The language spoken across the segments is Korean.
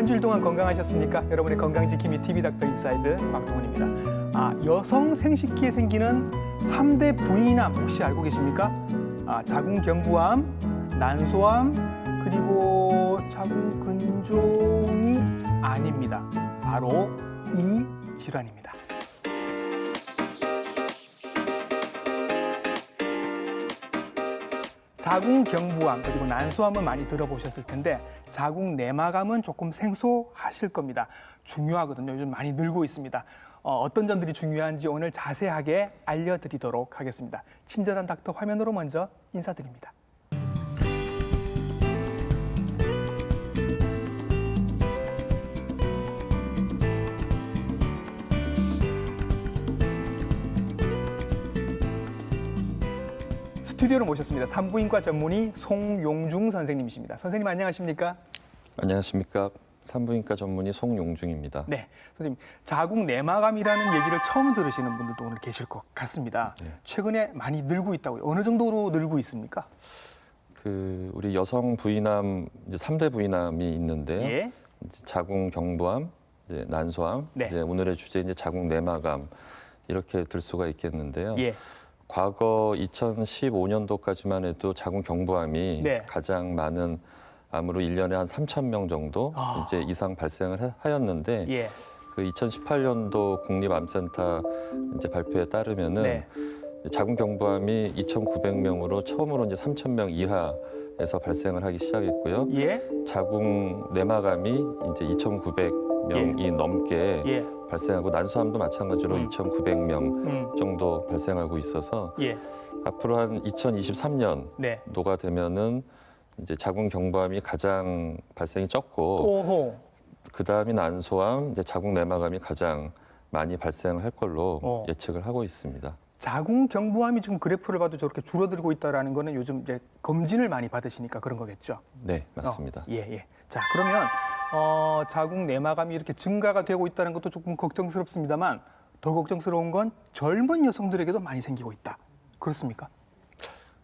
한 주일 동안 건강하셨습니까? 여러분의 건강지킴이 TV 닥터 인사이드 곽동훈입니다. 여성 생식기에 생기는 3대 부인암 혹시 알고 계십니까? 자궁경부암, 난소암, 그리고 자궁근종이 아닙니다. 바로 이 질환입니다. 자궁경부암 그리고 난소암은 많이 들어보셨을 텐데 자궁내막암은 조금 생소하실 겁니다. 중요하거든요. 요즘 많이 늘고 있습니다. 어떤 점들이 중요한지 오늘 자세하게 알려드리도록 하겠습니다. 친절한 닥터 화면으로 먼저 인사드립니다. 스튜디오로 모셨습니다. 산부인과 전문의 송용중 선생님이십니다. 선생님 안녕하십니까? 안녕하십니까? 산부인과 전문의 송용중입니다. 네, 선생님 자궁내막암이라는 얘기를 처음 들으시는 분들도 오늘 계실 것 같습니다. 네. 최근에 많이 늘고 있다고요. 어느 정도로 늘고 있습니까? 우리 여성 부인암 이제 3대 부인암이 있는데요. 예, 이제 자궁경부암, 이제 난소암, 네. 이제 오늘의 주제 이제 자궁내막암 이렇게 들 수가 있겠는데요. 예, 과거 2015년도까지만 해도 자궁경부암이 네. 가장 많은 암으로 1년에 한 3,000명 정도 이제 이상 발생을 하였는데 예, 그 2018년도 국립암센터 이제 발표에 따르면은 네. 자궁경부암이 2,900명으로 처음으로 이제 3,000명 이하에서 발생을 하기 시작했고요. 예, 자궁내막암이 이제 2,900명이 넘게 예, 발생하고 난소암도 마찬가지로 2,900명 정도 발생하고 있어서 예, 앞으로 한 2023년도가 네. 되면은 이제 자궁경부암이 가장 발생이 적고 오호, 그 다음이 난소암, 이제 자궁내막암이 가장 많이 발생할 걸로 예측을 하고 있습니다. 자궁경부암이 지금 그래프를 봐도 저렇게 줄어들고 있다라는 거는 요즘 이제 검진을 많이 받으시니까 그런 거겠죠? 네, 맞습니다. 예, 예. 자, 그러면 자궁내막암이 이렇게 증가가 되고 있다는 것도 조금 걱정스럽습니다만 더 걱정스러운 건 젊은 여성들에게도 많이 생기고 있다. 그렇습니까?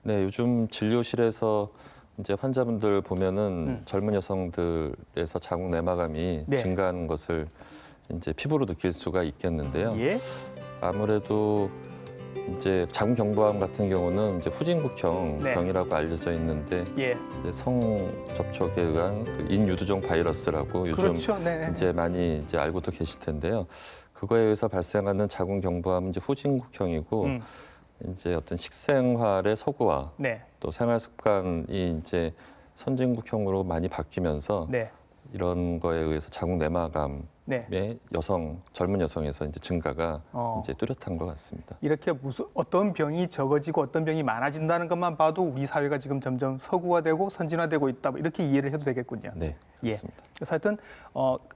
네, 요즘 진료실에서 이제 환자분들 보면은 젊은 여성들에서 자궁내막암이 네. 증가하는 것을 이제 피부로 느낄 수가 있겠는데요. 예, 아무래도 이제 자궁경부암 같은 경우는 이제 후진국형 네. 병이라고 알려져 있는데 예. 이제 성 접촉에 의한 그 인유두종 바이러스라고 요즘 그렇죠. 네. 이제 많이 이제 알고도 계실 텐데요. 그거에 의해서 발생하는 자궁경부암은 이제 후진국형이고 이제 어떤 식생활의 서구화 네. 또 생활 습관이 이제 선진국형으로 많이 바뀌면서 네. 이런 거에 의해서 자궁내막암의 네. 젊은 여성에서 이제 증가가 어. 이제 뚜렷한 것 같습니다. 이렇게 어떤 병이 적어지고 어떤 병이 많아진다는 것만 봐도 우리 사회가 지금 점점 서구화되고 선진화되고 있다. 뭐 이렇게 이해를 해도 되겠군요. 네, 예. 그렇습니다. 그래서 하여튼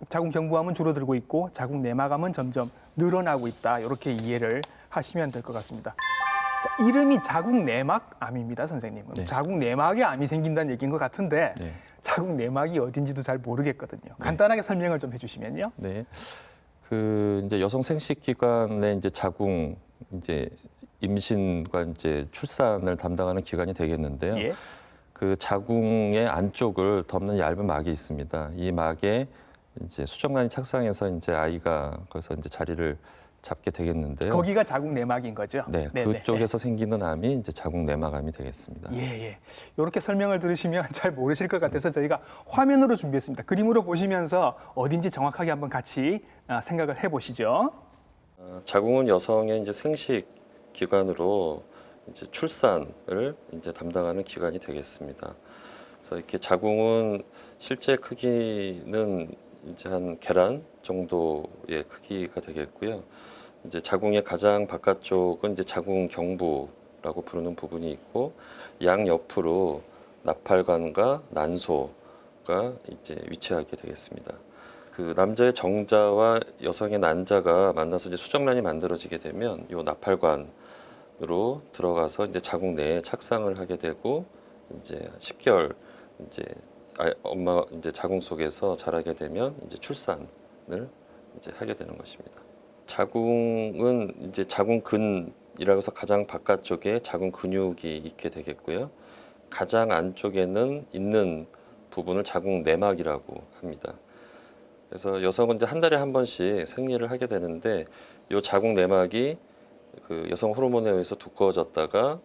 자궁경부암은 줄어들고 있고 자궁내막암은 점점 늘어나고 있다. 이렇게 이해를 하시면 될 것 같습니다. 자, 이름이 자궁내막암입니다, 선생님. 네. 자궁내막에 암이 생긴다는 얘기인 것 같은데 네. 자궁내막이 어딘지도 잘 모르겠거든요. 간단하게 설명을 좀 해주시면요. 네. 그 이제 여성 생식기관의 이제 자궁 이제 임신과 이제 출산을 담당하는 기관이 되겠는데요. 예. 그 자궁의 안쪽을 덮는 얇은 막이 있습니다. 이 막에 이제 수정관이 착상해서 이제 아이가 거기서 이제 자리를 잡게 되겠는데요. 거기가 자궁내막인 거죠. 네, 그쪽에서 생기는 암이 이제 자궁내막암이 되겠습니다. 예, 예. 이렇게 설명을 들으시면 잘 모르실 것 같아서 저희가 화면으로 준비했습니다. 그림으로 보시면서 어딘지 정확하게 한번 같이 생각을 해보시죠. 자궁은 여성의 이제 생식 기관으로 이제 출산을 이제 담당하는 기관이 되겠습니다. 그래서 이렇게 자궁은 실제 크기는 이제 한 계란 정도의 크기가 되겠고요. 이제 자궁의 가장 바깥쪽은 이제 자궁경부라고 부르는 부분이 있고 양 옆으로 나팔관과 난소가 이제 위치하게 되겠습니다. 그 남자의 정자와 여성의 난자가 만나서 이제 수정란이 만들어지게 되면 이 나팔관으로 들어가서 이제 자궁 내에 착상을 하게 되고 이제 10개월 이제 엄마 이제 자궁 속에서 자라게 되면 이제 출산을 이제 하게 되는 것입니다. 자궁은 이제 자궁근이라고 해서 가장 바깥쪽에 자궁 근육이 있게 되겠고요. 가장 안쪽에는 있는 부분을 자궁 내막이라고 합니다. 그래서 여성은 이제 한 달에 한 번씩 생리를 하게 되는데 이 자궁 내막이 그 여성 호르몬에 의해서 두꺼워졌다가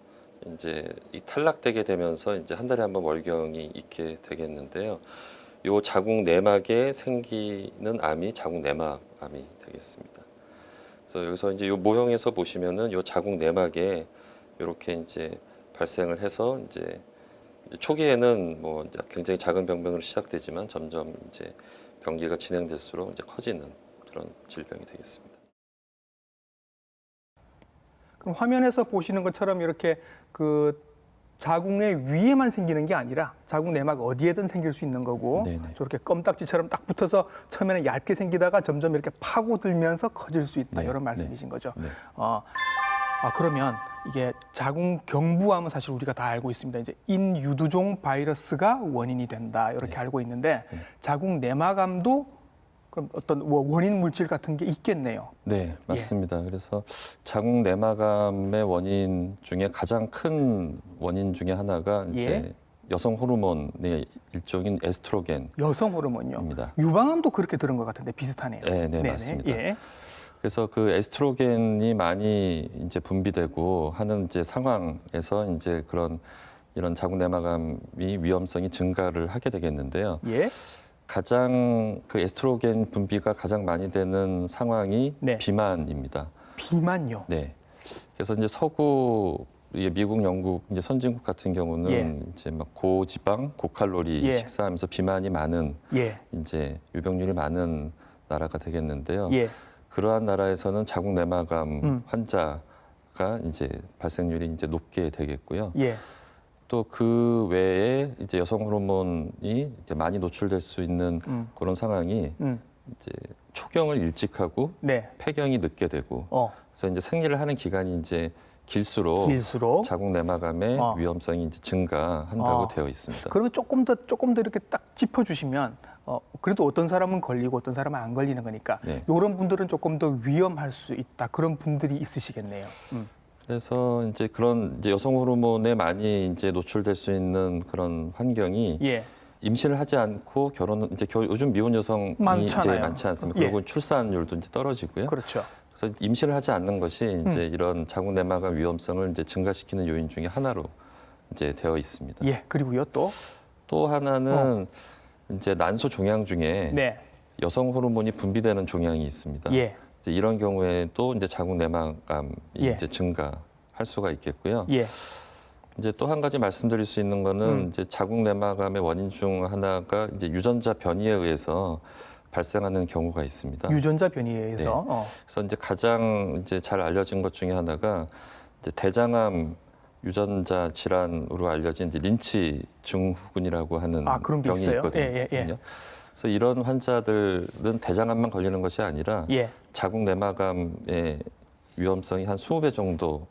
이제 이 탈락되게 되면서 이제 한 달에 한 번 월경이 있게 되겠는데요. 이 자궁 내막에 생기는 암이 자궁 내막암이 되겠습니다. 그래서 여기서 이제 이 모형에서 보시면은 이 자궁 내막에 이렇게 이제 발생을 해서 이제 초기에는 뭐 이제 굉장히 작은 병변으로 시작되지만 점점 이제 병기가 진행될수록 이제 커지는 그런 질병이 되겠습니다. 그럼 화면에서 보시는 것처럼 이렇게 그 자궁의 위에만 생기는 게 아니라 자궁 내막 어디에든 생길 수 있는 거고 네네. 저렇게 껌딱지처럼 딱 붙어서 처음에는 얇게 생기다가 점점 이렇게 파고들면서 커질 수 있다 네, 이런 말씀이신 거죠. 네. 그러면 이게 자궁 경부암은 사실 우리가 다 알고 있습니다. 이제 인유두종 바이러스가 원인이 된다 이렇게 네. 알고 있는데 자궁 내막암도 그럼 어떤 원인 물질 같은 게 있겠네요. 네, 맞습니다. 그래서 자궁 내막암의 원인 중에 가장 큰 원인 중에 하나가 이제 여성 호르몬의 일종인 에스트로겐입니다. 여성 호르몬요. 유방암도 그렇게 들은 것 같은데 비슷하네요. 네, 네네. 맞습니다. 예. 그래서 그 에스트로겐이 많이 이제 분비되고 하는 이제 상황에서 이제 이런 자궁 내막암이 위험성이 증가를 하게 되겠는데요. 예. 가장 그 에스트로겐 분비가 가장 많이 되는 상황이 네. 비만입니다. 비만요. 네. 그래서 이제 서구 미국, 영국 이제 선진국 같은 경우는 이제 막 고지방, 고칼로리 식사하면서 비만이 많은 이제 유병률이 많은 나라가 되겠는데요. 그러한 나라에서는 자궁 내막암 환자가 이제 발생률이 이제 높게 되겠고요. 또 그 외에 이제 여성 호르몬이 이제 많이 노출될 수 있는 그런 상황이 이제 초경을 일찍 하고 폐경이 늦게 되고 그래서 이제 생리를 하는 기간이 이제 길수록 자궁 내막암의 위험성이 이제 증가한다고 되어 있습니다. 그러면 조금 더 이렇게 딱 짚어주시면 그래도 어떤 사람은 걸리고 어떤 사람은 안 걸리는 거니까 이런 분들은 조금 더 위험할 수 있다 그런 분들이 있으시겠네요. 그래서 이제 그런 이제 여성 호르몬에 많이 이제 노출될 수 있는 그런 환경이 임신을 하지 않고 결혼은 이제 요즘 미혼 여성이 많잖아요. 이제 많지 않습니까? 그리고 출산율도 이제 떨어지고요. 그렇죠. 그래서 임신을 하지 않는 것이 이제 이런 자궁 내막암 위험성을 이제 증가시키는 요인 중에 하나로 이제 되어 있습니다. 그리고요 또 하나는 이제 난소 종양 중에 여성 호르몬이 분비되는 종양이 있습니다. 이런 경우에도 이제 자궁 내막암이 이제 증가할 수가 있겠고요. 이제 또 한 가지 말씀드릴 수 있는 거는 이제 자궁 내막암의 원인 중 하나가 이제 유전자 변이에 의해서 발생하는 경우가 있습니다. 유전자 변이에 의해서. 그래서 이제 가장 이제 잘 알려진 것 중에 하나가 이제 대장암 유전자 질환으로 알려진 이제 린치 증후군이라고 하는 그런 게 병이 있어요? 있거든요. 그래서 이런 환자들은 대장암만 걸리는 것이 아니라 자궁 내막암의 위험성이 한 20배 정도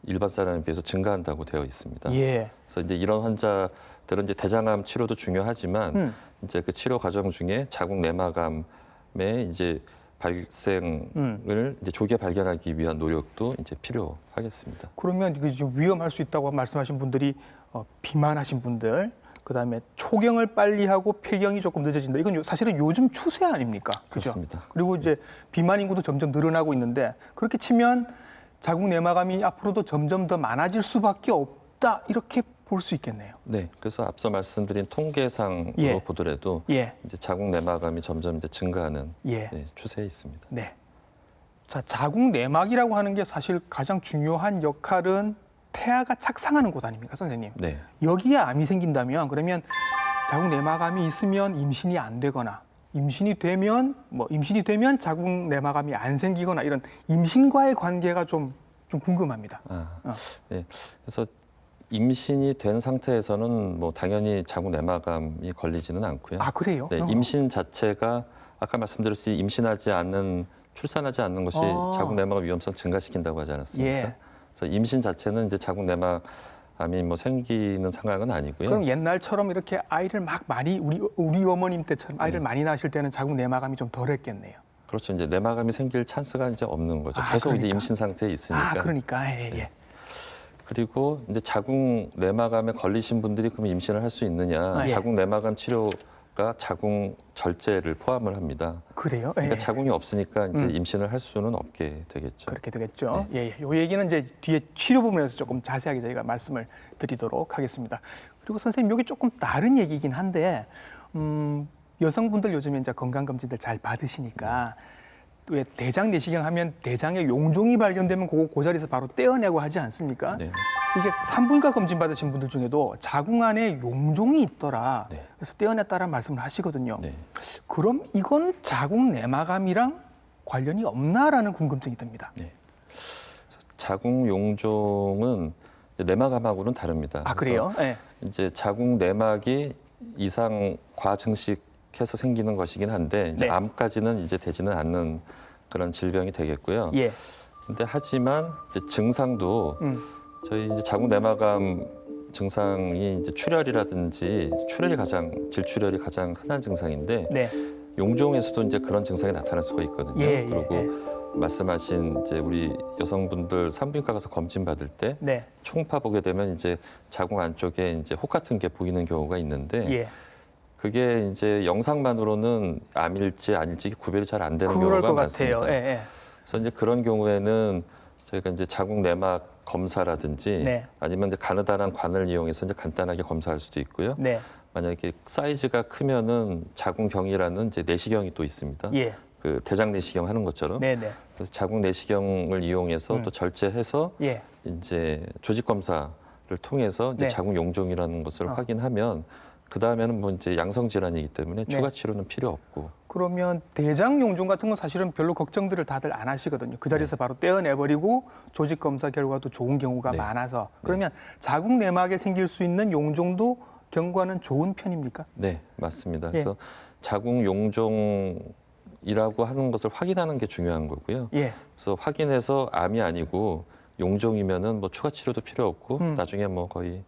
일반 사람에 비해서 증가한다고 되어 있습니다. 그래서 이제 이런 환자들은 이제 대장암 치료도 중요하지만 이제 그 치료 과정 중에 자궁 내막암의 이제 발생을 이제 조기에 발견하기 위한 노력도 이제 필요하겠습니다. 그러면 이게 지금 위험할 수 있다고 말씀하신 분들이 비만하신 분들, 그다음에 초경을 빨리 하고 폐경이 조금 늦어진다. 이건 사실은 요즘 추세 아닙니까? 그죠? 그렇습니다. 그리고 이제 비만 인구도 점점 늘어나고 있는데 그렇게 치면 자궁 내막암이 앞으로도 점점 더 많아질 수밖에 없다. 이렇게 볼 수 있겠네요. 네, 그래서 앞서 말씀드린 통계상으로 보더라도 이제 자궁 내막암이 점점 이제 증가하는 추세에 있습니다. 자, 자궁 내막이라고 하는 게 사실 가장 중요한 역할은 태아가 착상하는 곳 아닙니까, 선생님? 여기에 암이 생긴다면 그러면 자궁 내막암이 있으면 임신이 안 되거나 임신이 되면 자궁 내막암이 안 생기거나 이런 임신과의 관계가 좀 궁금합니다. 그래서 임신이 된 상태에서는 뭐 당연히 자궁 내막암이 걸리지는 않고요. 그래요? 임신 자체가 아까 말씀드렸듯이 출산하지 않는 것이 자궁 내막암 위험성 증가시킨다고 하지 않았습니까? 그래서 임신 자체는 이제 자궁 내막암이 뭐 생기는 상황은 아니고요. 그럼 옛날처럼 이렇게 아이를 막 많이 우리 어머님 때처럼 아이를 많이 낳으실 때는 자궁 내막암이 좀 덜했겠네요. 그렇죠. 이제 내막암이 생길 찬스가 이제 없는 거죠. 계속 이제 임신 상태에 있으니까. 그러니까. 그리고 이제 자궁 내막암에 걸리신 분들이 그럼 임신을 할 수 있느냐? 자궁 내막암 치료 검사가 자궁 절제를 포함을 합니다. 그래요? 그러니까 예. 자궁이 없으니까 이제 임신을 할 수는 없게 되겠죠. 그렇게 되겠죠. 예, 예. 요 얘기는 이제 뒤에 치료 부분에서 조금 자세하게 저희가 말씀을 드리도록 하겠습니다. 그리고 선생님 여기 조금 다른 얘기긴 한데 여성분들 요즘에 이제 건강검진들 잘 받으시니까 왜 대장 내시경 하면 대장에 용종이 발견되면 그 자리에서 바로 떼어내고 하지 않습니까? 네. 이게 산부인과 검진 받으신 분들 중에도 자궁 안에 용종이 있더라. 네. 그래서 떼어냈다라는 말씀을 하시거든요. 네. 그럼 이건 자궁 내막암이랑 관련이 없나라는 궁금증이 듭니다. 네. 자궁 용종은 내막암하고는 다릅니다. 아, 그래요? 네. 이제 자궁 내막이 이상 과증식해서 생기는 것이긴 한데 이제 네. 암까지는 이제 되지는 않는 그런 질병이 되겠고요. 예. 근데 하지만 이제 증상도 저희 이제 자궁 내막암 증상이 이제 출혈이라든지 질출혈이 가장 흔한 증상인데 네. 용종에서도 이제 그런 증상이 나타날 수가 있거든요. 예, 예, 그리고 예. 말씀하신 이제 우리 여성분들 산부인과 가서 검진 받을 때 네. 초음파 보게 되면 이제 자궁 안쪽에 이제 혹 같은 게 보이는 경우가 있는데 예. 그게 이제 영상만으로는 암일지 아닐지 구별이 잘 안 되는 그럴 경우가 것 많습니다. 같아요. 예, 예. 그래서 이제 그런 경우에는 저희가 이제 자궁 내막 검사라든지 네. 아니면 이제 가느다란 관을 이용해서 이제 간단하게 검사할 수도 있고요. 네. 만약에 사이즈가 크면은 자궁경이라는 이제 내시경이 또 있습니다. 예. 그 대장 내시경 하는 것처럼. 네, 네. 그래서 자궁 내시경을 이용해서 또 절제해서 예. 이제 조직 검사를 통해서 이제 네. 자궁 용종이라는 것을 확인하면 그 다음에는 뭐 이제 양성 질환이기 때문에 추가 치료는 필요 없고. 그러면 대장 용종 같은 건 사실은 별로 걱정들을 다들 안 하시거든요. 그 자리에서 바로 떼어내버리고 조직 검사 결과도 좋은 경우가 네. 많아서 그러면 자궁 내막에 생길 수 있는 용종도 경과는 좋은 편입니까? 네, 맞습니다. 예. 그래서 자궁 용종이라고 하는 것을 확인하는 게 중요한 거고요. 예. 그래서 확인해서 암이 아니고 용종이면은 뭐 추가 치료도 필요 없고 나중에 뭐 거의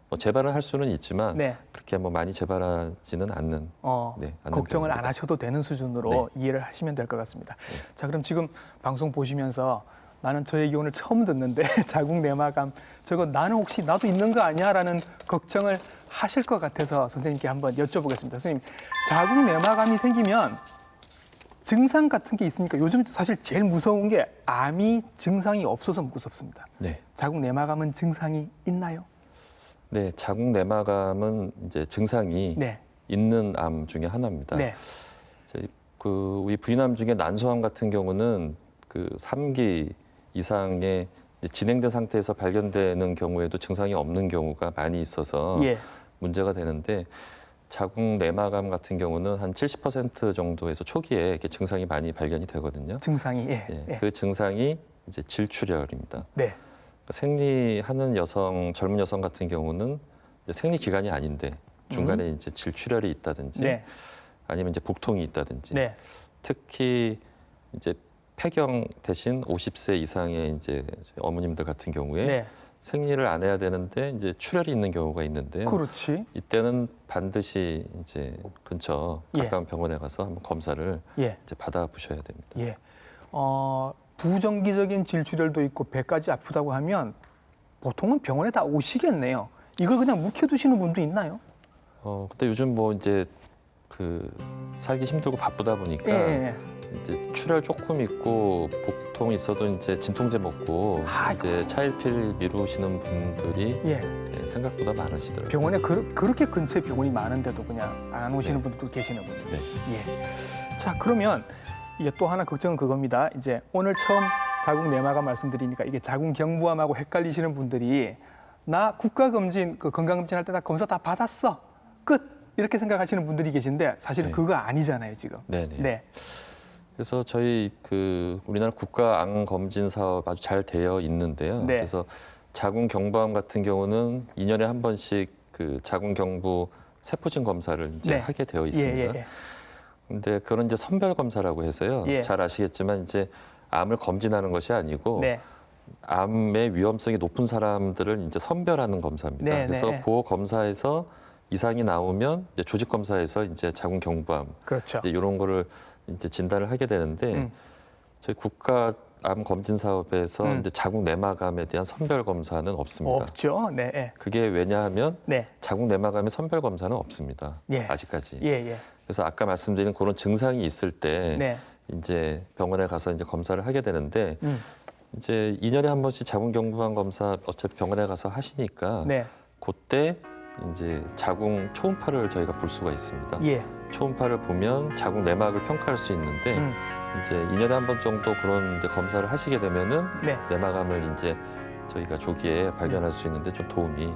뭐 재발을 할 수는 있지만 네. 그렇게 뭐 많이 재발하지는 않는. 않는 걱정을 안 경우입니다. 하셔도 되는 수준으로 네. 이해를 하시면 될 것 같습니다. 자, 그럼 지금 방송 보시면서 나는 저 얘기 오늘 처음 듣는데 자궁 내막암 저거 나는 혹시 나도 있는 거 아니야라는 걱정을 하실 것 같아서 선생님께 한번 여쭤보겠습니다. 선생님, 자궁 내막암이 생기면 증상 같은 게 있습니까? 요즘 사실 제일 무서운 게 암이 증상이 없어서 무섭습니다. 네. 자궁 내막암은 증상이 있나요? 네, 자궁 내막암은 이제 증상이 네. 있는 암 중에 하나입니다. 네. 저희 그 우리 부인암 중에 난소암 같은 경우는 그 3기 이상의 이제 진행된 상태에서 발견되는 경우에도 증상이 없는 경우가 많이 있어서 예. 문제가 되는데 자궁 내막암 같은 경우는 한 70% 정도에서 초기에 이렇게 증상이 많이 발견이 되거든요. 증상이 예, 그 증상이 이제 질출혈입니다. 네. 생리하는 여성, 젊은 여성 같은 경우는 이제 생리 기간이 아닌데 중간에 이제 질출혈이 있다든지 네. 아니면 이제 복통이 있다든지 네. 특히 이제 폐경 대신 50세 이상의 이제 어머님들 같은 경우에 네. 생리를 안 해야 되는데 이제 출혈이 있는 경우가 있는데요. 그렇지. 이때는 반드시 이제 근처 예. 가까운 병원에 가서 한번 검사를 예. 이제 받아 보셔야 됩니다. 예. 부정기적인 질출혈도 있고 배까지 아프다고 하면 보통은 병원에 다 오시겠네요. 이걸 그냥 묵혀두시는 분도 있나요? 근데 요즘 뭐 이제 그 살기 힘들고 바쁘다 보니까 예. 이제 출혈 조금 있고 복통 있어도 이제 진통제 먹고 아이고. 이제 차일피일 미루시는 분들이 예. 생각보다 많으시더라고요. 병원에 그렇게 근처에 병원이 많은데도 그냥 안 오시는 네. 분들도 계시는군요. 네. 예. 자, 그러면 이게 또 하나 걱정은 그겁니다. 이제 오늘 처음 자궁 내막암 말씀드리니까 이게 자궁 경부암하고 헷갈리시는 분들이 나 국가검진 그 건강검진 할 때 나 검사 다 받았어. 끝. 이렇게 생각하시는 분들이 계신데 사실은 네. 그거 아니잖아요, 지금. 네네. 네. 그래서 저희 그 우리나라 국가 암 검진 사업 아주 잘 되어 있는데요. 네. 그래서 자궁 경부암 같은 경우는 2년에 한 번씩 그 자궁 경부 세포진 검사를 이제 네. 하게 되어 있습니다. 예. 근데 그런 이제 선별 검사라고 해서요. 예. 잘 아시겠지만 이제 암을 검진하는 것이 아니고 네. 암의 위험성이 높은 사람들을 이제 선별하는 검사입니다. 네, 그래서 네. 그 검사에서 이상이 나오면 이제 조직 검사에서 이제 자궁 경부암 그렇죠. 이제 이런 거를 이제 진단을 하게 되는데 저희 국가 암 검진 사업에서 이제 자궁 내막암에 대한 선별 검사는 없습니다. 없죠. 네. 예. 그게 왜냐하면 네. 자궁 내막암의 선별 검사는 없습니다. 예. 아직까지. 예, 예. 그래서 아까 말씀드린 그런 증상이 있을 때 네. 이제 병원에 가서 이제 검사를 하게 되는데 이제 2년에 한 번씩 자궁 경부암 검사 어차피 병원에 가서 하시니까 네. 그때 이제 자궁 초음파를 저희가 볼 수가 있습니다. 예. 초음파를 보면 자궁 내막을 평가할 수 있는데 이제 2년에 한 번 정도 그런 이제 검사를 하시게 되면은 네. 내막암을 이제 저희가 조기에 발견할 수 있는데 좀 도움이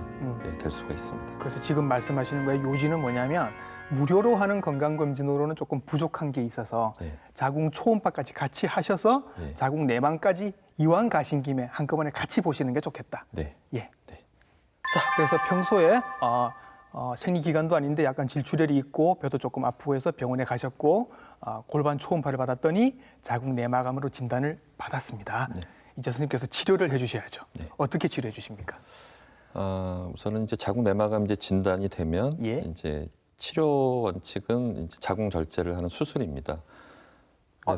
될 수가 있습니다. 그래서 지금 말씀하시는 거의 요지는 뭐냐면 무료로 하는 건강검진으로는 조금 부족한 게 있어서 네. 자궁 초음파까지 같이 하셔서 네. 자궁 내막까지 이왕 가신 김에 한꺼번에 같이 보시는 게 좋겠다. 네. 예. 네. 자, 그래서 평소에 생리 기간도 아닌데 약간 질출혈이 있고 배도 조금 아프고 해서 병원에 가셨고 골반 초음파를 받았더니 자궁 내막암으로 진단을 받았습니다. 네. 이제 선생님께서 치료를 해주셔야죠. 네. 어떻게 치료해 주십니까? 우선은 이제 자궁 내막암 이제 진단이 되면 예. 이제 치료 원칙은 이제 자궁 절제를 하는 수술입니다.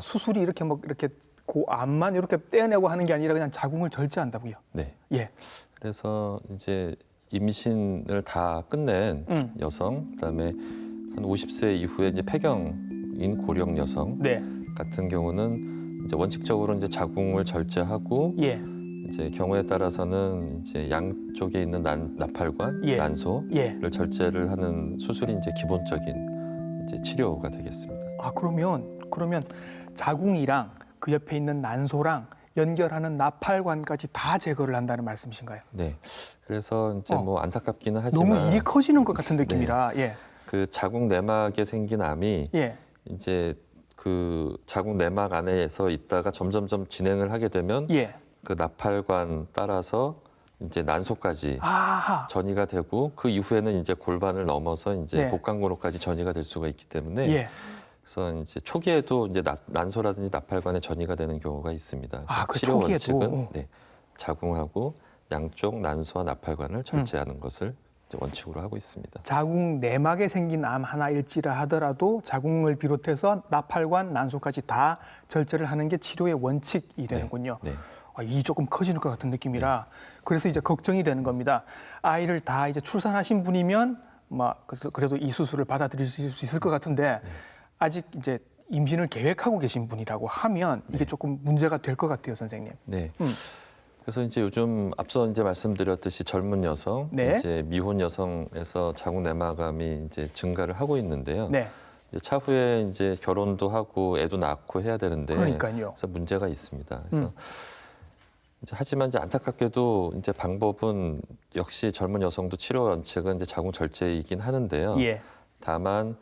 수술이 이렇게 뭐 이렇게 그 암만 이렇게 떼어내고 하는 게 아니라 그냥 자궁을 절제한다고요. 네. 예. 그래서 이제 임신을 다 끝낸 여성, 그다음에 한 50세 이후에 이제 폐경인 고령 여성 네. 같은 경우는 이제 원칙적으로 이제 자궁을 절제하고 예. 이제 경우에 따라서는 이제 양쪽에 있는 나팔관, 예. 난소를 예. 절제를 하는 수술이 이제 기본적인 이제 치료가 되겠습니다. 그러면 자궁이랑 그 옆에 있는 난소랑 연결하는 나팔관까지 다 제거를 한다는 말씀이신가요? 네. 그래서 이제 뭐 안타깝기는 하지만 너무 일이 커지는 것 같은 느낌이라. 예. 그 자궁 내막에 생긴 암이 예. 이제 그 자궁 내막 안에서 있다가 점점점 진행을 하게 되면 예. 그 나팔관 따라서 이제 난소까지 아하. 전이가 되고 그 이후에는 이제 골반을 넘어서 이제 네. 복강으로까지 전이가 될 수가 있기 때문에 예. 그래서 이제 초기에도 이제 난소라든지 나팔관에 전이가 되는 경우가 있습니다. 그래서 그 치료 초기에도? 원칙은 네, 자궁하고 양쪽 난소와 나팔관을 절제하는 것을 이제 원칙으로 하고 있습니다. 자궁 내막에 생긴 암 하나일지라 하더라도 자궁을 비롯해서 나팔관, 난소까지 다 절제를 하는 게 치료의 원칙이 되는군요. 네. 이 조금 커지는 것 같은 느낌이라 그래서 이제 걱정이 되는 겁니다. 아이를 다 이제 출산하신 분이면 그래도 이 수술을 받아들일 수 있을 것 같은데 아직 이제 임신을 계획하고 계신 분이라고 하면 이게 조금 문제가 될 것 같아요, 선생님. 네. 그래서 이제 요즘 앞서 이제 말씀드렸듯이 젊은 여성, 네. 이제 미혼 여성에서 자궁 내막암이 이제 증가를 하고 있는데요. 네. 이제 차후에 이제 결혼도 하고 애도 낳고 해야 되는데 그러니까요. 그래서 문제가 있습니다. 그래서 이제 하지만 이제 안타깝게도 이제 방법은 역시 젊은 여성도 치료 원칙은 이제 자궁 절제이긴 하는데요. 예. 다만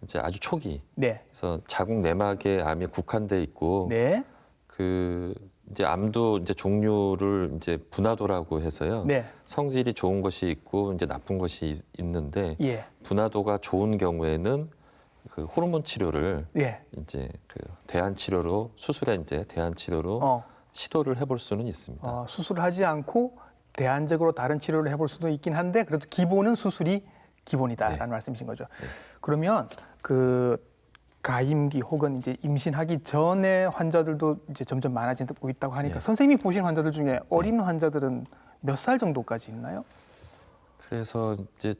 이제 아주 초기, 네. 그래서 자궁 내막에 암이 국한돼 있고 네. 그 이제 암도 이제 종류를 이제 분화도라고 해서요. 네. 성질이 좋은 것이 있고 이제 나쁜 것이 있는데 예. 분화도가 좋은 경우에는 그 호르몬 치료를 예. 이제 그 대안 치료로 수술에 이제 대안 치료로 시도를 해볼 수는 있습니다. 수술을 하지 않고 대안적으로 다른 치료를 해볼 수도 있긴 한데 그래도 기본은 수술이 기본이다라는 네. 말씀이신 거죠. 네. 그러면 그 가임기 혹은 이제 임신하기 전에 환자들도 이제 점점 많아지고 있다고 하니까 네. 선생님이 보신 환자들 중에 어린 환자들은 몇 살 정도까지 있나요? 그래서 이제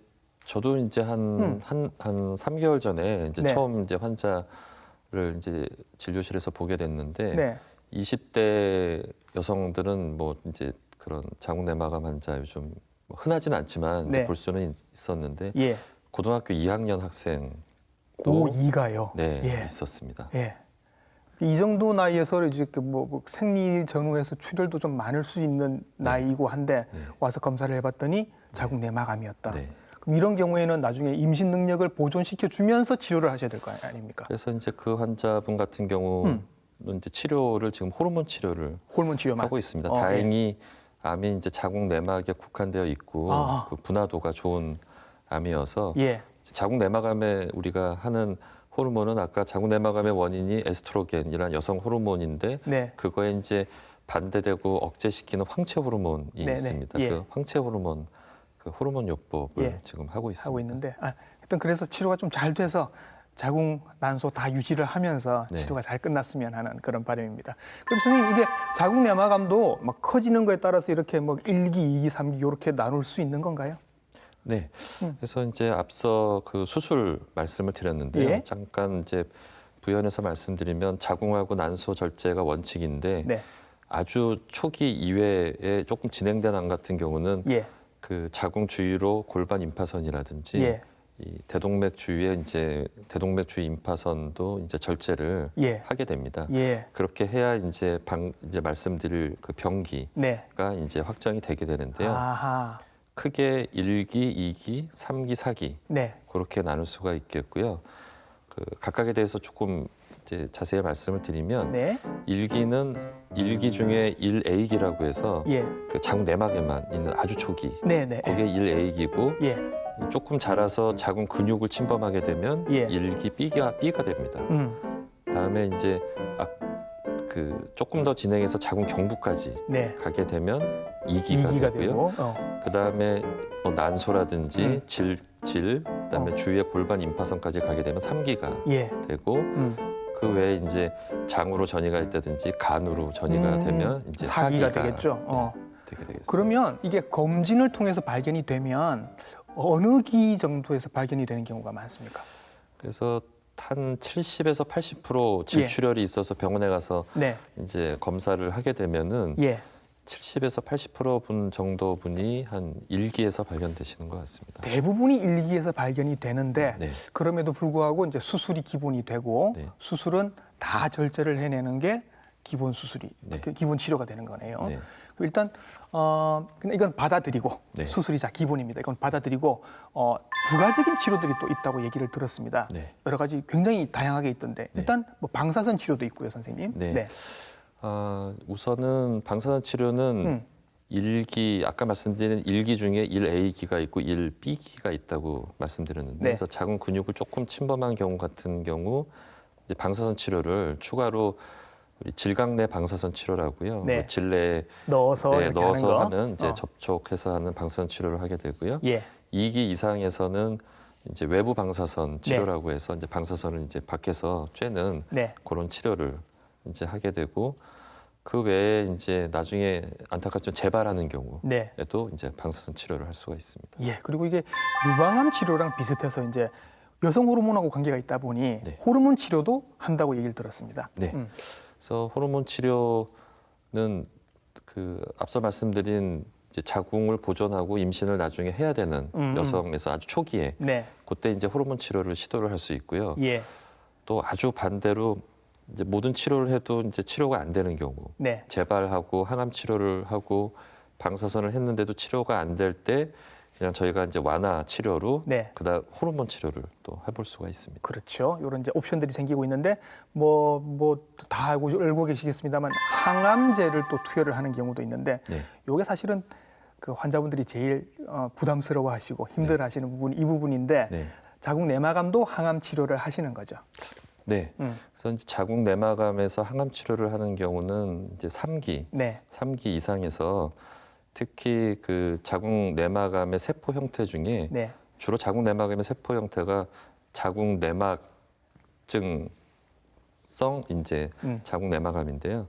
저도 이제 한 3개월 전에 이제 네. 처음 이제 환자를 이제 진료실에서 보게 됐는데 네. 20대 여성들은 뭐 이제 그런 자궁 내막암 환자 요즘 뭐 흔하진 않지만 이제 네. 볼 수는 있었는데 예. 고등학교 2학년 학생 고2가요. 네, 예. 있었습니다. 예. 이 정도 나이에서 이제 뭐 생리 전후에서 출혈도 좀 많을 수 있는 나이이고 한데 와서 검사를 해봤더니 자궁 내막암이었다. 네. 그럼 이런 경우에는 나중에 임신 능력을 보존시켜 주면서 치료를 하셔야 될 거 아닙니까? 그래서 이제 그 환자분 같은 경우는 이제 치료를 지금 호르몬 치료를 호르몬 치료만 하고 있습니다. 예. 다행히 암이 이제 자궁 내막에 국한되어 있고 그 분화도가 좋은 암이어서 예. 자궁 내막암에 우리가 하는 호르몬은 아까 자궁 내막암의 원인이 에스트로겐이라는 여성 호르몬인데 네. 그거에 이제 반대되고 억제시키는 황체 호르몬이 네네. 있습니다. 예. 그 황체 호르몬 그 호르몬 요법을 예. 지금 하고 있습니다. 하고 있는데 하여튼 그래서 치료가 좀 잘 돼서 자궁, 난소 다 유지를 하면서 네. 치료가 잘 끝났으면 하는 그런 바람입니다. 그럼 선생님 이게 자궁 내막암도 막 커지는 거에 따라서 이렇게 뭐 1기, 2기, 3기 이렇게 나눌 수 있는 건가요? 네. 그래서 이제 앞서 그 수술 말씀을 드렸는데요. 예. 잠깐 이제 부연해서 말씀드리면 자궁하고 난소 절제가 원칙인데 네. 아주 초기 이외에 조금 진행된 암 같은 경우는 예. 그 자궁 주위로 골반 임파선이라든지 예. 이 대동맥 주위에 이제 대동맥 주위 임파선도 이제 절제를 예. 하게 됩니다. 예. 그렇게 해야 이제 이제 말씀드릴 그 병기가 네. 이제 확정이 되게 되는데요. 아하. 크게 1기, 2기, 3기, 4기 네. 그렇게 나눌 수가 있겠고요. 그 각각에 대해서 조금 이제 자세히 말씀을 드리면 네. 1기는 1기 중에 1A기라고 해서 예. 그 자궁 내막에만 있는 아주 초기 네, 네. 그게 1A기고 예. 조금 자라서 자궁 근육을 침범하게 되면 예. 1기 B가 됩니다. 다음에 이제 그 조금 더 진행해서 자궁 경부까지 네. 가게 되면 2기가 2기가 되고요. 되고. 그다음에 뭐 난소라든지 그다음에 주위에 골반 임파선까지 가게 되면 3기가 예. 되고 그 외에 이제 장으로 전이가 있다든지 간으로 전이가 되면 이제 4기가 4기가 되겠죠. 되게 되겠습니다. 그러면 이게 검진을 통해서 발견이 되면 어느 기 정도에서 발견이 되는 경우가 많습니까? 그래서 한 70에서 80% 질출혈이 있어서 병원에 가서 네. 이제 검사를 하게 되면은 예. 70에서 80% 정도 분이 한 1기에서 발견되시는 것 같습니다. 대부분이 1기에서 발견이 되는데 네. 그럼에도 불구하고 이제 수술이 기본이 되고 네. 수술은 다 절제를 해내는 게 기본 수술이 네. 기본 치료가 되는 거네요. 네. 일단 그냥 이건 받아들이고 네. 수술이 자 기본입니다. 이건 받아들이고 부가적인 치료들이 또 있다고 얘기를 들었습니다. 네. 여러 가지 굉장히 다양하게 있던데 일단 뭐 방사선 치료도 있고요, 선생님. 네. 우선은 방사선 치료는 1기 아까 말씀드린 1기 중에 1A기가 있고 1B기가 있다고 말씀드렸는데 네. 그래서 자궁 근육을 조금 침범한 경우 같은 경우 이제 방사선 치료를 추가로 우리 질강내 방사선 치료라고요. 네. 뭐 질내에 넣어서 이렇게 넣어서 하는 거. 하는 이제 접촉해서 하는 방사선 치료를 하게 되고요. 예. 2기 이상에서는 이제 외부 방사선 치료라고 해서 이제 방사선을 이제 밖에서 쬐는 네. 그런 치료를 이제 하게 되고 그 외에 이제 나중에 안타깝지만 재발하는 경우에도 네. 이제 방사선 치료를 할 수가 있습니다. 예. 그리고 이게 유방암 치료랑 비슷해서 이제 여성 호르몬하고 관계가 있다 보니 네. 호르몬 치료도 한다고 얘기를 들었습니다. 네. 그래서 호르몬 치료는 그 앞서 말씀드린 이제 자궁을 보존하고 임신을 나중에 해야 되는 여성에서 아주 초기에 네. 그때 이제 호르몬 치료를 시도를 할 수 있고요. 예. 또 아주 반대로 이제 모든 치료를 해도 이제 치료가 안 되는 경우, 네. 재발하고 항암 치료를 하고 방사선을 했는데도 치료가 안 될 때 그냥 저희가 이제 완화 치료로 네. 그다음 호르몬 치료를 또 해볼 수가 있습니다. 그렇죠. 이런 이제 옵션들이 생기고 있는데 뭐 다 알고 계시겠습니다만 항암제를 또 투여를 하는 경우도 있는데 네. 이게 사실은 그 환자분들이 제일 부담스러워하시고 힘들어하시는 부분 이 부분인데 네. 자궁 내막암도 항암 치료를 하시는 거죠. 네. 그래서 이제 자궁 내막암에서 항암 치료를 하는 경우는 이제 3기, 네. 3기 이상에서 특히 그 자궁 내막암의 세포 형태 중에 네. 주로 자궁 내막암의 세포 형태가 자궁 내막증성 이제 자궁 내막암인데요.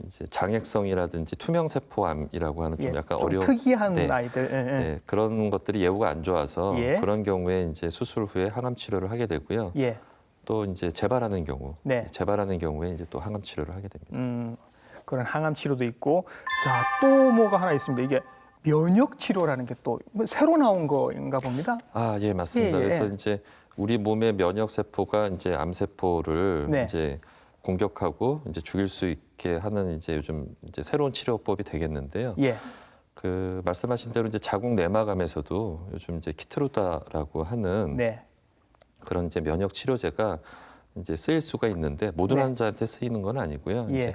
이제 장액성이라든지 투명 세포암이라고 하는 좀 예, 약간 좀 어려운 특이한 네. 아이들. 예, 예. 네, 그런 것들이 예후가 안 좋아서 예. 그런 경우에 이제 수술 후에 항암 치료를 하게 되고요. 예. 또 이제 재발하는 경우, 네. 재발하는 경우에 이제 또 항암 치료를 하게 됩니다. 그런 항암 치료도 있고 자, 또 뭐가 하나 있습니다. 이게 면역 치료라는 게 또 새로 나온 거인가 봅니다. 아, 예, 맞습니다. 예, 예. 그래서 이제 우리 몸의 면역 세포가 이제 암 세포를 네. 이제 공격하고 이제 죽일 수 있게 하는 이제 요즘 이제 새로운 치료법이 되겠는데요. 예. 그 말씀하신 대로 이제 자궁 내막암에서도 요즘 이제 키트루다라고 하는 네. 그런 이제 면역 치료제가 이제 쓰일 수가 있는데 모든 네. 환자한테 쓰이는 건 아니고요. 예.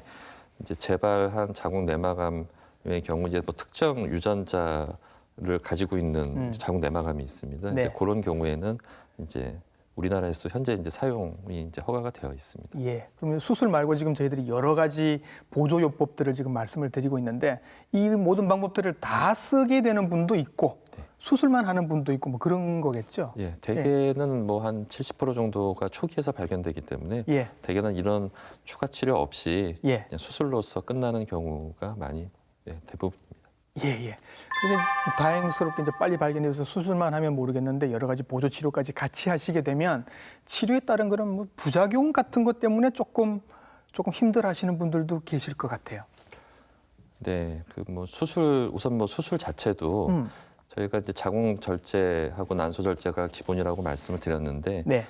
이제 재발한 자궁 내막암의 경우 이제 뭐 특정 유전자를 가지고 있는 이제 자궁 내막암이 있습니다. 네. 이제 그런 경우에는 이제 우리나라에서 현재 이제 사용이 이제 허가가 되어 있습니다. 예. 그러면 수술 말고 지금 저희들이 여러 가지 보조요법들을 지금 말씀을 드리고 있는데 이 모든 방법들을 다 쓰게 되는 분도 있고 네. 수술만 하는 분도 있고 뭐 그런 거겠죠. 예, 대개는 뭐 한 70% 정도가 초기에서 발견되기 때문에 예. 대개는 이런 추가 치료 없이 예. 그냥 수술로서 끝나는 경우가 많이 대부분입니다. 예, 예. 근데 다행스럽게 이제 빨리 발견돼서 수술만 하면 모르겠는데 여러 가지 보조 치료까지 같이 하시게 되면 치료에 따른 그런 뭐 부작용 같은 것 때문에 조금 힘들어하시는 분들도 계실 것 같아요. 네, 그 뭐 수술 우선 뭐 수술 자체도 저희가 이제 자궁 절제하고 난소 절제가 기본이라고 말씀을 드렸는데 네.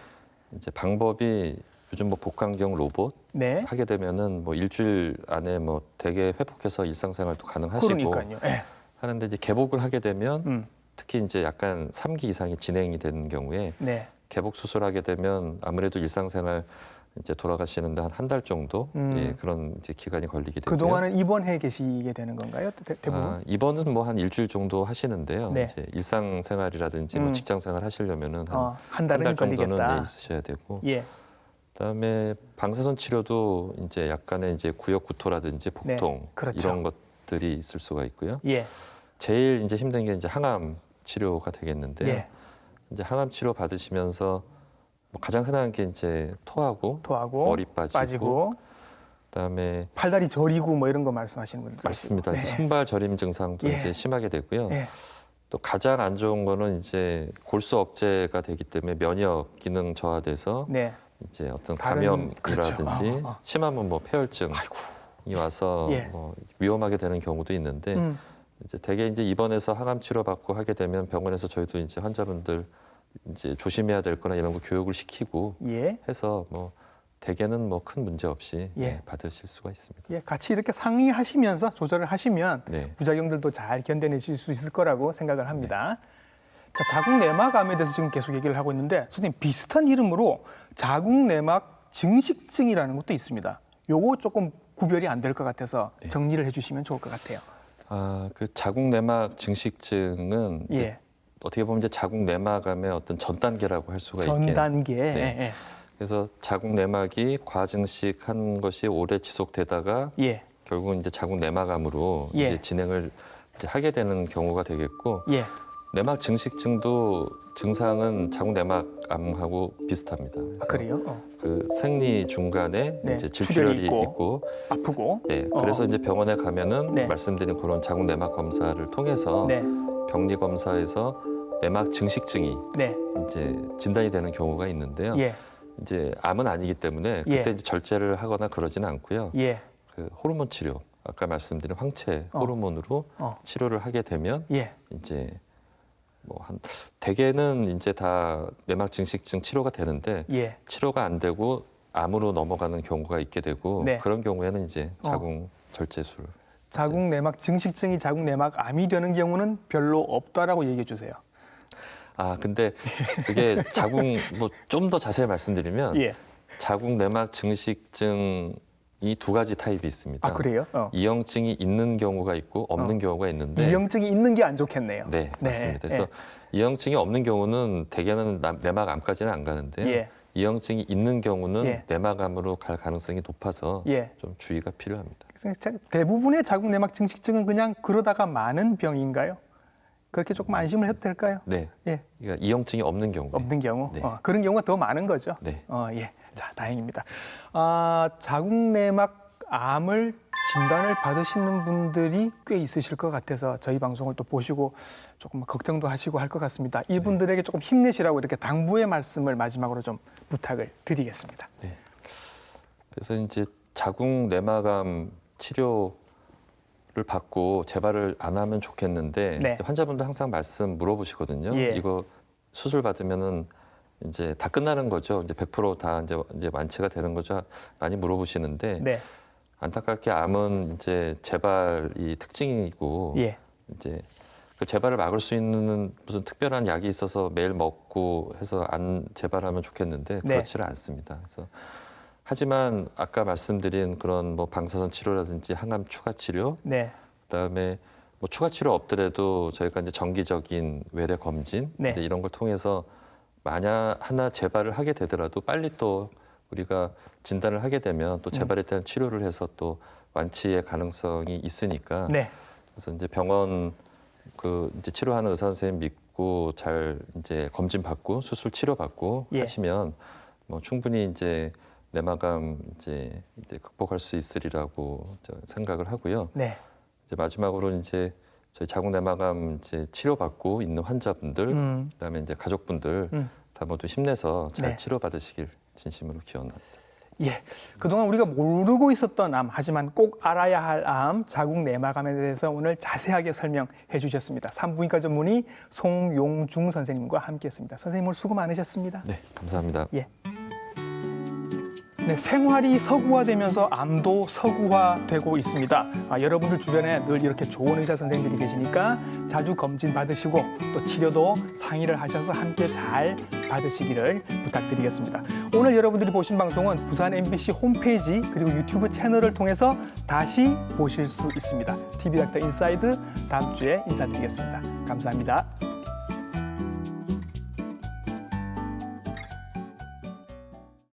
이제 방법이 요즘 뭐 복강경 로봇 네. 하게 되면은 뭐 일주일 안에 뭐 대개 회복해서 일상생활도 가능하시고 그러니까요. 예. 하는데 이제 개복을 하게 되면 특히 이제 약간 3기 이상이 진행이 되는 경우에 네. 개복 수술하게 되면 아무래도 일상생활 이제 돌아가시는데 한 달 정도 예, 그런 이제 기간이 걸리게 되고요. 그동안은 입원해 계시게 되는 건가요? 대부분? 입원은 뭐 한 일주일 정도 하시는데요. 네. 이제 일상생활이라든지 뭐 직장생활 하시려면은 한 달은 한 달 걸리겠다. 정도는 예, 있으셔야 되고. 예. 그다음에 방사선 치료도 이제 약간의 이제 구역 구토라든지 복통 네, 그렇죠. 이런 것들이 있을 수가 있고요. 예. 제일 이제 힘든 게 이제 항암 치료가 되겠는데요. 예. 이제 항암 치료 받으시면서 뭐 가장 흔한 게 이제 토하고 머리 빠지고 그다음에 팔다리 저리고 뭐 이런 거 말씀하시는 분들 맞습니다. 네. 이제 손발 저림 증상도 예. 이제 심하게 되고요. 예. 또 가장 안 좋은 거는 이제 골수 억제가 되기 때문에 면역 기능 저하돼서 네. 이제 어떤 다른- 감염이라든지 그렇죠. 심하면 뭐 폐혈증이 와서 예. 뭐 위험하게 되는 경우도 있는데 이제 대개 이제 입원해서 항암 치료 받고 하게 되면 병원에서 저희도 이제 환자분들 이제 조심해야 될 거나 이런 거 교육을 시키고 예. 해서 뭐 대개는 뭐 큰 문제 없이 예. 받으실 수가 있습니다. 예, 같이 이렇게 상의하시면서 조절을 하시면 네. 부작용들도 잘 견뎌내실 수 있을 거라고 생각을 합니다. 자, 자궁내막암에 대해서 지금 계속 얘기를 하고 있는데 선생님 비슷한 이름으로 자궁내막 증식증이라는 것도 있습니다. 요거 조금 구별이 안 될 것 같아서 네. 정리를 해주시면 좋을 것 같아요. 그 자궁내막 증식증은 이제 예, 어떻게 보면 이제 자궁내막암의 어떤 전 단계라고 할 수가 전 있겠. 단계. 네. 예, 그래서 자궁내막이 과증식한 것이 오래 지속되다가 예, 결국은 이제 자궁내막암으로 예. 이제 진행을 이제 하게 되는 경우가 되겠고 예. 내막 증식증도 증상은 자궁내막암하고 비슷합니다. 아, 그래요? 그 생리 중간에 네, 이제 출혈이 질출혈이 있고, 아프고. 네, 그래서 이제 병원에 가면은 네. 말씀드린 그런 자궁내막 검사를 통해서 네, 병리 검사에서 내막 증식증이 네, 이제 진단이 되는 경우가 있는데요. 예, 이제 암은 아니기 때문에 예. 그때 이제 절제를 하거나 그러지는 않고요. 예, 그 호르몬 치료, 아까 말씀드린 황체 어. 호르몬으로 치료를 하게 되면 예, 이제 뭐 한 대개는 이제 다 내막 증식증 치료가 되는데 예. 치료가 안 되고 암으로 넘어가는 경우가 있게 되고 네. 그런 경우에는 이제 자궁 절제술. 자궁내막 증식증이 자궁내막암이 되는 경우는 별로 없다라고 얘기해 주세요. 근데 그게 자궁 뭐 좀 더 자세히 말씀드리면 예. 자궁 내막 증식증이 두 가지 타입이 있습니다. 아, 그래요? 이형증이 있는 경우가 있고 없는 경우가 있는데 이형증이 있는 게 안 좋겠네요. 네, 네, 맞습니다. 그래서 이형증이 없는 경우는 대개는 내막암까지는 안 가는데요. 예. 이형증이 있는 경우는 예. 내막암으로 갈 가능성이 높아서 예. 좀 주의가 필요합니다. 그래서 대부분의 자궁내막 증식증은 그냥 그러다가 많은 병인가요? 그렇게 조금 안심을 해도 될까요? 네, 예. 그러니까 이형증이 없는 경우. 없는 경우. 네. 그런 경우가 더 많은 거죠. 네. 예. 자, 다행입니다. 자궁내막암을 진단을 받으시는 분들이 꽤 있으실 것 같아서 저희 방송을 또 보시고 조금 걱정도 하시고 할 것 같습니다. 이분들에게 조금 힘내시라고 이렇게 당부의 말씀을 마지막으로 좀 부탁을 드리겠습니다. 네. 그래서 이제 자궁 내막암 치료를 받고 재발을 안 하면 좋겠는데 네. 환자분들 항상 물어보시거든요. 예. 이거 수술 받으면은 이제 다 끝나는 거죠. 이제 100% 다 이제 완치가 되는 거죠. 많이 물어보시는데 네. 안타깝게 암은 이제 재발이 특징이고 예. 이제 그 재발을 막을 수 있는 무슨 특별한 약이 있어서 매일 먹고 해서 안 재발하면 좋겠는데 네. 그렇지는 않습니다. 그래서 하지만 아까 말씀드린 그런 뭐 방사선 치료라든지 항암 추가 치료, 네. 그다음에 뭐 추가 치료 없더라도 저희가 이제 정기적인 외래 검진 네. 이제 이런 걸 통해서 만약 하나 재발을 하게 되더라도 빨리 또 우리가 진단을 하게 되면 또 재발에 대한 치료를 해서 또 완치의 가능성이 있으니까 네. 그래서 이제 병원 그 이제 치료하는 의사 선생님 믿고 잘 이제 검진 받고 수술 치료 받고 예. 하시면 뭐 충분히 이제 내마감 이제 극복할 수 있으리라고 생각을 하고요. 네. 이제 마지막으로 이제 저희 자궁 내마감 이제 치료받고 있는 환자분들, 그다음에 이제 가족분들 다 모두 힘내서 잘 네. 치료받으시길 진심으로 기원합니다. 예, 그동안 우리가 모르고 있었던 암, 하지만 꼭 알아야 할 암, 자궁 내마감에 대해서 오늘 자세하게 설명해 주셨습니다. 산부인과 전문의 송용중 선생님과 함께했습니다. 선생님 오늘 수고 많으셨습니다. 네, 감사합니다. 예. 네, 생활이 서구화되면서 암도 서구화되고 있습니다. 여러분들 주변에 늘 이렇게 좋은 의사 선생님들이 계시니까 자주 검진 받으시고 또 치료도 상의를 하셔서 함께 잘 받으시기를 부탁드리겠습니다. 오늘 여러분들이 보신 방송은 부산 MBC 홈페이지 그리고 유튜브 채널을 통해서 다시 보실 수 있습니다. TV 닥터 인사이드 다음 주에 인사드리겠습니다. 감사합니다.